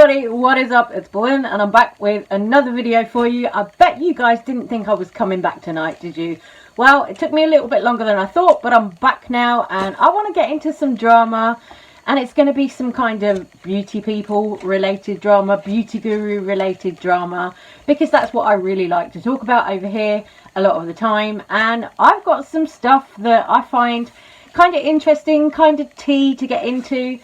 everybody, what is up? It's Balloon and I'm back with another video for you. I bet you guys didn't think I was coming back tonight, did you? Well, it took me a little bit longer than I thought, but I'm back now and I want to get into some drama, and it's going to be some kind of beauty people related drama, beauty guru related drama, because that's what I really like to talk about over here a lot of the time. And I've got some stuff that I find kind of interesting, kind of tea to get into.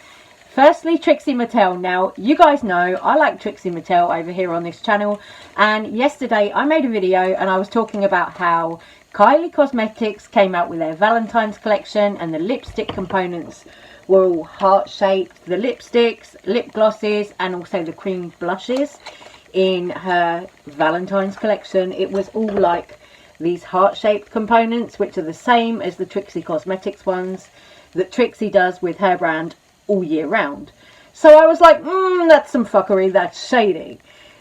Firstly, Trixie Mattel. Now, you guys know I like Trixie Mattel over here on this channel, and yesterday I made a video and I was talking about how Kylie Cosmetics came out with their Valentine's collection and the lipstick components were all heart-shaped. The lipsticks, lip glosses and also the cream blushes in her Valentine's collection, it was all like these heart-shaped components, which are the same as the Trixie Cosmetics ones that Trixie does with her brand all year round. So I was like, that's some fuckery, that's shady.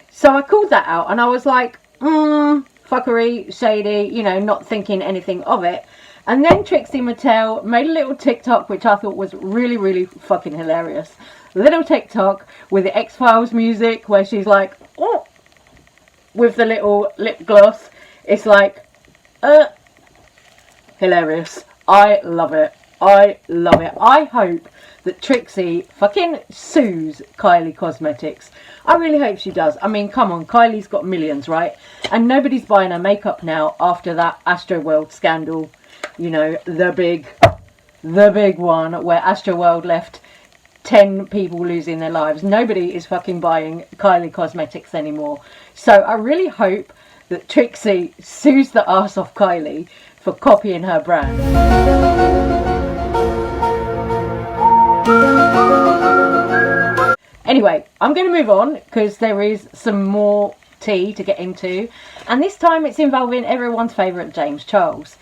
So I called that out and I was like, fuckery, shady, you know, not thinking anything of it. And then Trixie Mattel made a little TikTok, which I thought was really, really fucking hilarious. A little TikTok with the X-Files music where she's like, oh, with the little lip gloss. It's like, hilarious. I love it. I love it. I hope that Trixie fucking sues Kylie Cosmetics. I really hope she does. I mean, come on, Kylie's got millions, right? And nobody's buying her makeup now after that Astroworld scandal. You know, the big one where Astroworld left 10 people losing their lives. Nobody is fucking buying Kylie Cosmetics anymore. So I really hope that Trixie sues the arse off Kylie for copying her brand. Anyway, I'm going to move on because there is some more tea to get into, and this time it's involving everyone's favourite James Charles.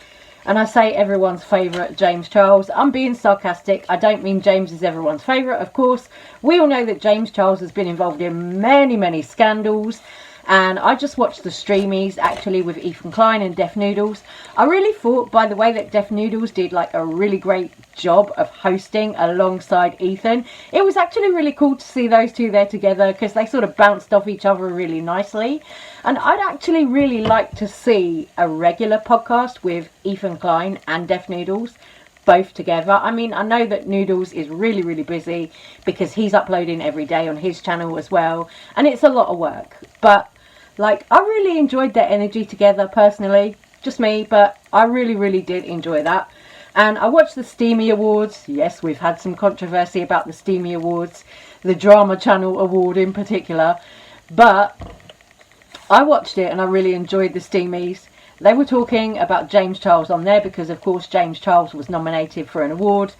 And I say everyone's favourite James Charles, I'm being sarcastic. I don't mean James is everyone's favourite, of course. We all know that James Charles has been involved in many scandals. And I just watched the streamies actually with Ethan Klein and Def Noodles. I really thought, by the way, that Def Noodles did like a really great job of hosting alongside Ethan. It was actually really cool to see those two there together because they sort of bounced off each other really nicely. And I'd actually really like to see a regular podcast with Ethan Klein and Def Noodles both together. I mean, I know that Noodles is really busy because he's uploading every day on his channel as well, and it's a lot of work. But like, I really enjoyed their energy together personally, just me, but I really did enjoy that. And I watched the Steamy Awards. Yes, we've had some controversy about the Steamy Awards, the Drama Channel Award in particular, but I watched it and I really enjoyed the Steamies. They were talking about James Charles on there because, of course, James Charles was nominated for an award,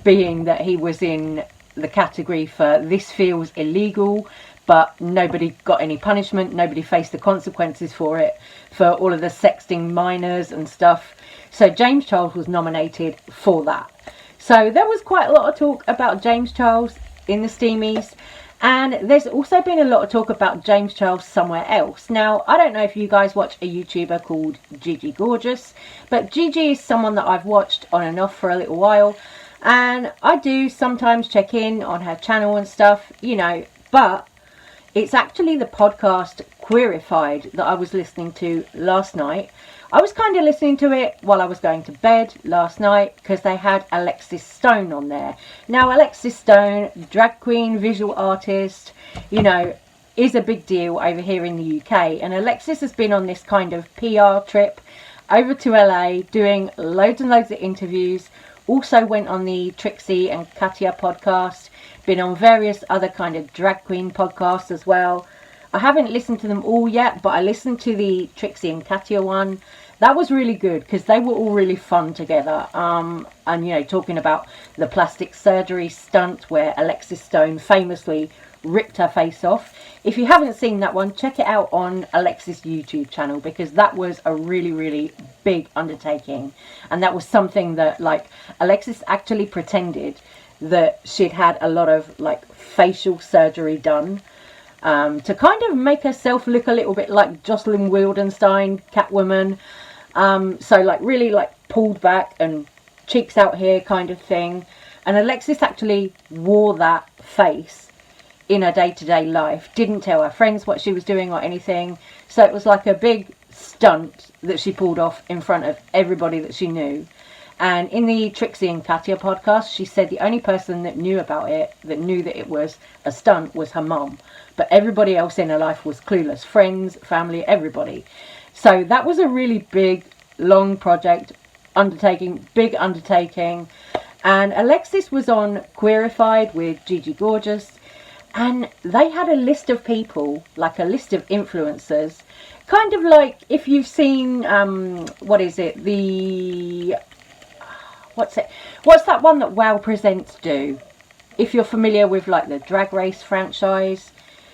being that he was in the category for This Feels Illegal, but nobody got any punishment, nobody faced the consequences for it, for all of the sexting minors and stuff. So James Charles was nominated for that. So there was quite a lot of talk about James Charles in the Steamies. And there's also been a lot of talk about James Charles somewhere else. Now, I don't know if you guys watch a YouTuber called Gigi Gorgeous, but Gigi is someone that I've watched on and off for a little while. And I do sometimes check in on her channel and stuff, you know, but it's actually the podcast Queerified that I was listening to last night. I was kind of listening to it while I was going to bed last night because they had Alexis Stone on there. Now, Alexis Stone, drag queen, visual artist, you know, is a big deal over here in the UK. And Alexis has been on this kind of PR trip over to LA doing loads and loads of interviews. Also went on the Trixie and Katia podcast. Been on various other kind of drag queen podcasts as well. I haven't listened to them all yet, but I listened to the Trixie and Katia one. That was really good because they were all really fun together. And, you know, talking about the plastic surgery stunt where Alexis Stone famously ripped her face off. If you haven't seen that one, check it out on Alexis' YouTube channel because that was a really big undertaking. And that was something that, like, Alexis actually pretended that she'd had a lot of, like, facial surgery done to kind of make herself look a little bit like Jocelyn Wildenstein, Catwoman. So, like, really, like, pulled back and cheeks out here kind of thing. And Alexis actually wore that face in her day-to-day life, didn't tell her friends what she was doing or anything. So it was like a big stunt that she pulled off in front of everybody that she knew. And in the Trixie and Katya podcast, she said the only person that knew about it, that knew that it was a stunt, was her mum. But everybody else in her life was clueless. Friends, family, everybody. So that was a really big, long project, big undertaking. And Alexis was on Queerified with Gigi Gorgeous. And they had a list of people, like a list of influencers. Kind of like if you've seen, what's that one that WoW Presents do? If you're familiar with like the Drag Race franchise.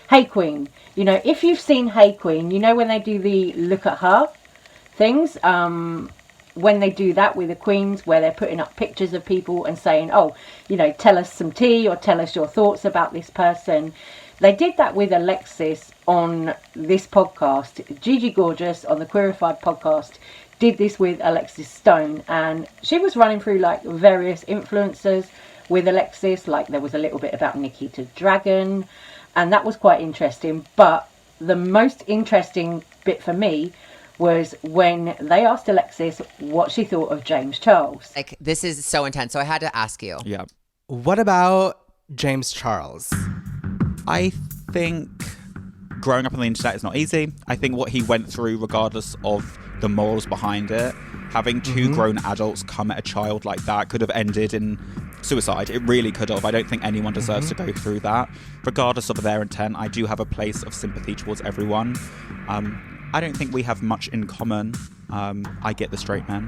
Hey Queen. You know, if you've seen Hey Queen, you know when they do the Look at Her things? When they do that with the queens, where they're putting up pictures of people and saying, oh, you know, tell us some tea or tell us your thoughts about this person. They did that with Alexis on this podcast. Gigi Gorgeous on the Queerified podcast did this with Alexis Stone, and she was running through like various influencers with Alexis. Like there was a little bit about Nikita Dragon, and that was quite interesting. But the most interesting bit for me was when they asked Alexis what she thought of James Charles. Like, this is so intense, so I had to ask you. Yeah. What about James Charles? I think growing up on the internet is not easy. I think what he went through, regardless of the morals behind it, having two grown adults come at a child like that could have ended in suicide. It really could have. I don't think anyone deserves to go through that. Regardless of their intent, I do have a place of sympathy towards everyone. I don't think we have much in common. I get the straight man.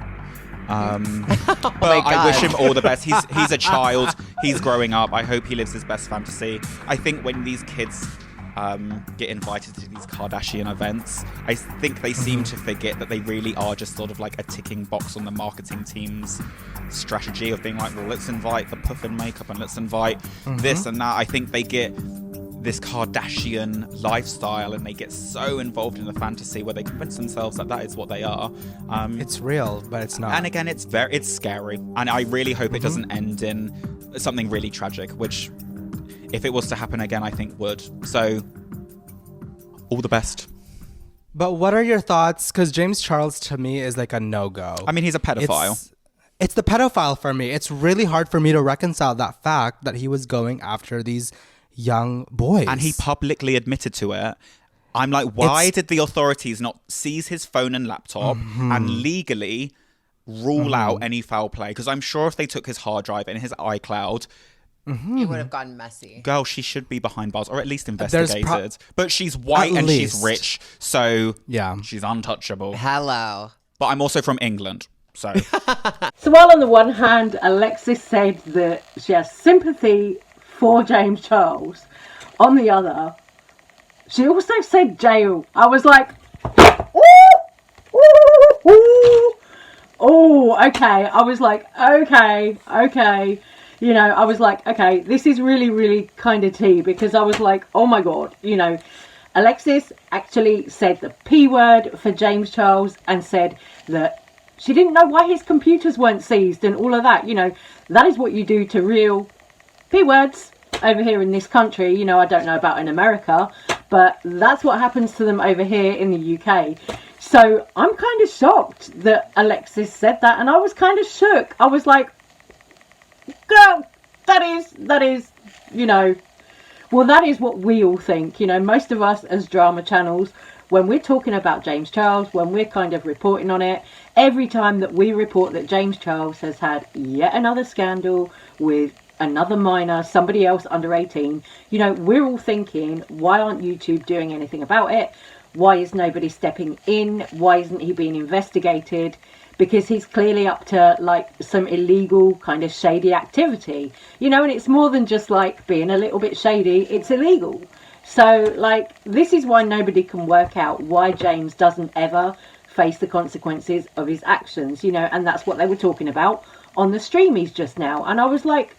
But I wish him all the best. He's a child. He's growing up. I hope he lives his best fantasy. I think when these kids get invited to these Kardashian events, I think they seem to forget that they really are just sort of like a ticking box on the marketing team's strategy of being like, well, let's invite the puffin makeup and let's invite this and that. I think they get this Kardashian lifestyle and they get so involved in the fantasy where they convince themselves that that is what they are. It's real, but it's not. And again, it's scary. And I really hope it doesn't end in something really tragic, which if it was to happen again, I think would. So all the best. But what are your thoughts? Because James Charles to me is like a no-go. I mean, he's a pedophile. It's the pedophile for me. It's really hard for me to reconcile that fact that he was going after these young boys. And he publicly admitted to it. I'm like, why did the authorities not seize his phone and laptop and legally rule out any foul play? Because I'm sure if they took his hard drive and his iCloud, it would have gotten messy. Girl, she should be behind bars or at least investigated. But she's white and she's rich, so yeah, she's untouchable. Hello. But I'm also from England, so. So while on the one hand, Alexis said that she has sympathy for James Charles, on the other, she also said jail. I was like, ooh, ooh, ooh. Oh, okay. I was like, okay. You know, I was like, okay, this is really, really kind of tea, because I was like, oh my God, you know, Alexis actually said the P word for James Charles and said that she didn't know why his computers weren't seized and all of that. You know, that is what you do to real P words over here in this country. You know, I don't know about in America, but that's what happens to them over here in the UK. So I'm kind of shocked that Alexis said that, and I was kind of shook. I was like, girl, that is, you know, well, that is what we all think. You know, most of us as drama channels, when we're talking about James Charles, when we're kind of reporting on it, every time that we report that James Charles has had yet another scandal with another minor, somebody else under 18, you know, we're all thinking, why aren't YouTube doing anything about it? Why is nobody stepping in? Why isn't he being investigated? Because he's clearly up to like some illegal kind of shady activity, you know, and it's more than just like being a little bit shady, it's illegal. So like, this is why nobody can work out why James doesn't ever face the consequences of his actions, you know, and that's what they were talking about on the streamies just now. And I was like,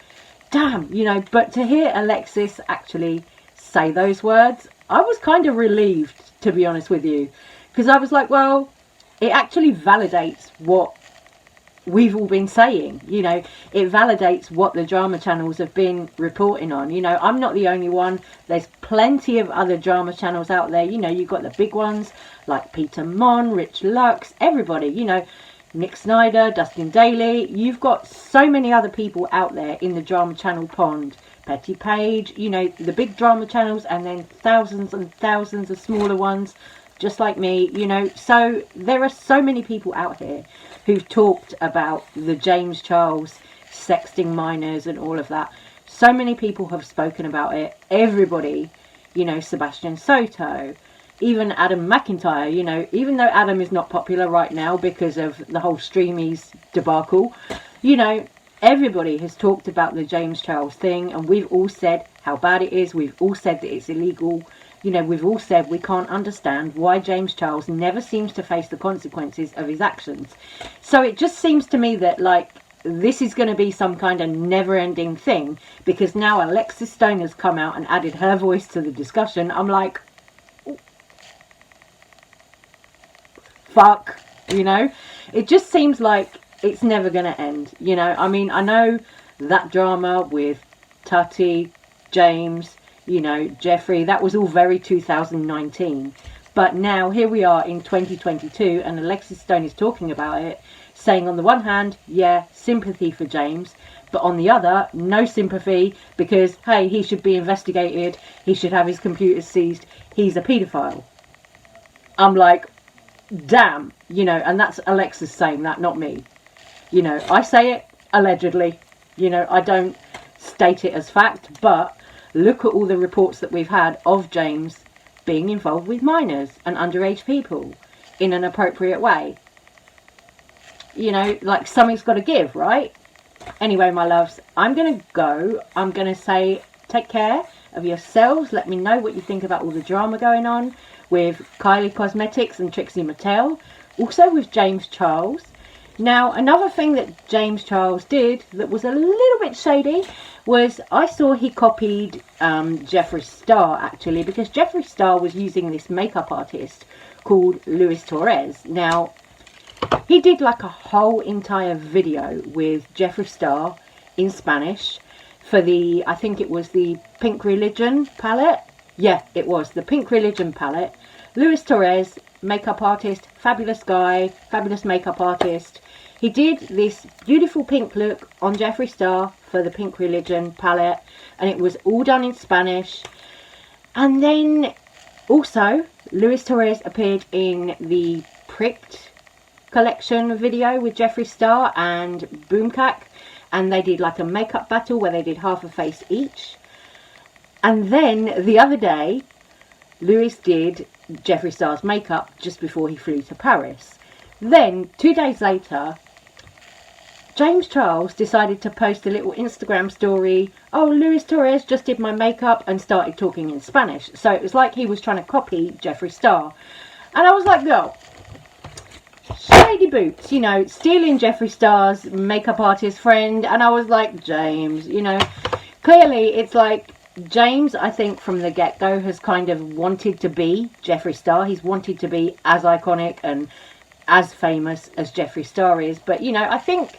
damn, you know, but to hear Alexis actually say those words, I was kind of relieved, to be honest with you, because I was like, well, it actually validates what we've all been saying. You know, it validates what the drama channels have been reporting on. You know, I'm not the only one. There's plenty of other drama channels out there. You know, you've got the big ones like Peter Mon, Rich Lux, everybody, you know, Nick Snyder, Dustin Daly. You've got so many other people out there in the drama channel pond. Petty Page, you know, the big drama channels, and then thousands and thousands of smaller ones just like me, you know. So there are so many people out here who've talked about the James Charles sexting minors and all of that. So many people have spoken about it. Everybody, you know, Sebastian Soto, even Adam McIntyre, you know, even though Adam is not popular right now because of the whole Streamies debacle, you know, everybody has talked about the James Charles thing, and we've all said how bad it is. We've all said that it's illegal. You know, we've all said we can't understand why James Charles never seems to face the consequences of his actions. So it just seems to me that, like, this is going to be some kind of never-ending thing, because now Alexis Stone has come out and added her voice to the discussion. I'm like, fuck, you know? It just seems like it's never going to end, you know? I mean, I know that drama with Tutty, James, you know, Jeffrey, that was all very 2019. But now, here we are in 2022, and Alexis Stone is talking about it, saying on the one hand, yeah, sympathy for James, but on the other, no sympathy, because, hey, he should be investigated, he should have his computers seized, he's a paedophile. I'm like, damn, you know, and that's Alexis saying that, not me. You know, I say it allegedly, you know, I don't state it as fact, but look at all the reports that we've had of James being involved with minors and underage people in an appropriate way. You know, like, something's got to give, right? Anyway, my loves, I'm going to go. I'm going to say take care of yourselves. Let me know what you think about all the drama going on with Kylie Cosmetics and Trixie Mattel. Also with James Charles. Now, another thing that James Charles did that was a little bit shady was I saw he copied Jeffree Star, actually, because Jeffree Star was using this makeup artist called Luis Torres. Now, he did like a whole entire video with Jeffree Star in Spanish for the, I think it was the Pink Religion palette. Yeah, it was the Pink Religion palette. Luis Torres, makeup artist, fabulous guy, fabulous makeup artist. He did this beautiful pink look on Jeffree Star for the Pink Religion palette, and it was all done in Spanish. And then also Luis Torres appeared in the Pricked collection video with Jeffree Star and COPYCAT, and they did like a makeup battle where they did half a face each. And then the other day, Luis did Jeffree Star's makeup just before he flew to Paris. Then 2 days later, James Charles decided to post a little Instagram story. Oh, Luis Torres just did my makeup, and started talking in Spanish. So it was like he was trying to copy Jeffree Star. And I was like, girl, shady boots, you know, stealing Jeffree Star's makeup artist friend. And I was like, James, you know, clearly it's like James, I think from the get-go, has kind of wanted to be Jeffree Star. He's wanted to be as iconic and as famous as Jeffree Star is. But, you know, I think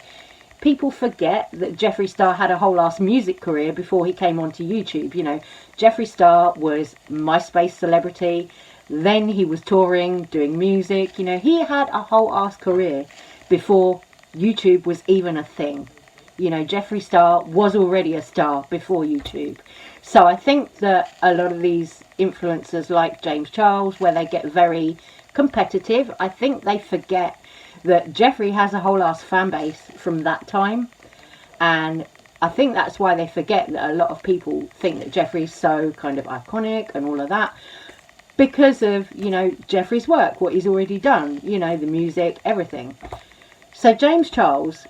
people forget that Jeffree Star had a whole ass music career before he came onto YouTube. You know, Jeffree Star was MySpace celebrity. Then he was touring, doing music. You know, he had a whole ass career before YouTube was even a thing. You know, Jeffree Star was already a star before YouTube. So I think that a lot of these influencers like James Charles, where they get very competitive, I think they forget that Jeffree has a whole ass fan base from that time. And I think that's why they forget that a lot of people think that Jeffree's so kind of iconic and all of that, because of, you know, Jeffree's work, what he's already done, you know, the music, everything. So James Charles,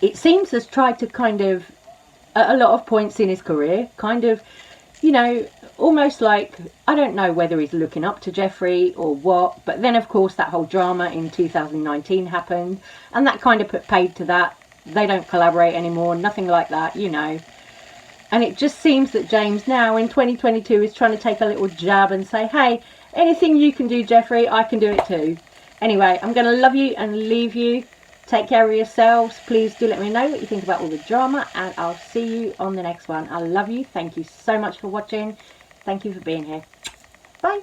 it seems, has tried to kind of, at a lot of points in his career, kind of, you know, almost like, I don't know whether he's looking up to Jeffree or what, but then of course that whole drama in 2019 happened, and that kind of put paid to that. They don't collaborate anymore, nothing like that, you know. And it just seems that James now in 2022 is trying to take a little jab and say, hey, anything you can do, Jeffree, I can do it too. Anyway, I'm going to love you and leave you. Take care of yourselves. Please do let me know what you think about all the drama, and I'll see you on the next one. I love you. Thank you so much for watching. Thank you for being here. Bye.